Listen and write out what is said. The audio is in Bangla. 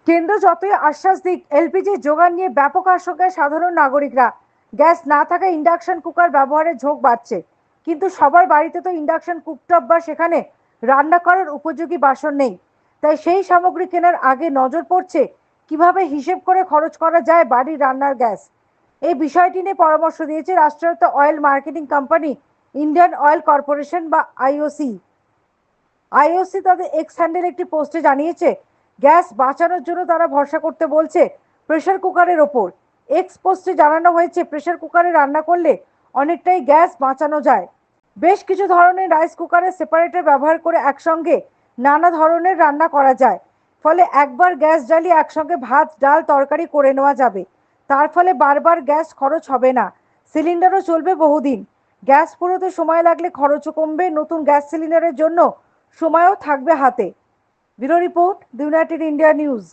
কেন্দ্র যতই আশ্বাস দিক, এলপিজি যোগান নিয়ে ব্যাপক আশঙ্কায় সাধারণ নাগরিকরা। গ্যাস না থাকায় ইন্ডাকশন কুকার ব্যবহারের ঝোঁক বাড়ছে, কিন্তু সবার বাড়িতে তো ইন্ডাকশন কুকটপ বা সেখানে রান্না করার উপযোগী বাসন নেই। তাই সেই সামগ্রী কেনার আগে নজর পড়ছে কিভাবে হিসেব করে খরচ করা যায় বাড়ির রান্নার গ্যাস। এই বিষয়টি নিয়ে পরামর্শ দিয়েছে রাষ্ট্রায়ত্ত oil marketing company Indian oil corporation বা আইওসি। আইওসি তাদের এক্স হ্যান্ডেল একটি পোস্টে জানিয়েছে, গ্যাস বাঁচানোর জন্য তারা ভরসা করতে বলছে প্রেসার কুকারের ওপর। এক্স পোস্টে জানানো হয়েছে, প্রেসার কুকারে রান্না করলে অনেকটাই গ্যাস বাঁচানো যায়। বেশ কিছু ধরনের রাইস কুকারের সেপারেটর ব্যবহার করে একসঙ্গে নানা ধরনের রান্না করা যায়। ফলে একবার গ্যাস জ্বালিয়ে একসঙ্গে ভাত, ডাল, তরকারি করে নেওয়া যাবে। তার ফলে বারবার গ্যাস খরচ হবে না, সিলিন্ডারও চলবে বহুদিন। গ্যাস পুরোতে সময় লাগলে খরচও কমবে, নতুন গ্যাস সিলিন্ডারের জন্য সময়ও থাকবে হাতে। Bureau report, the United India news.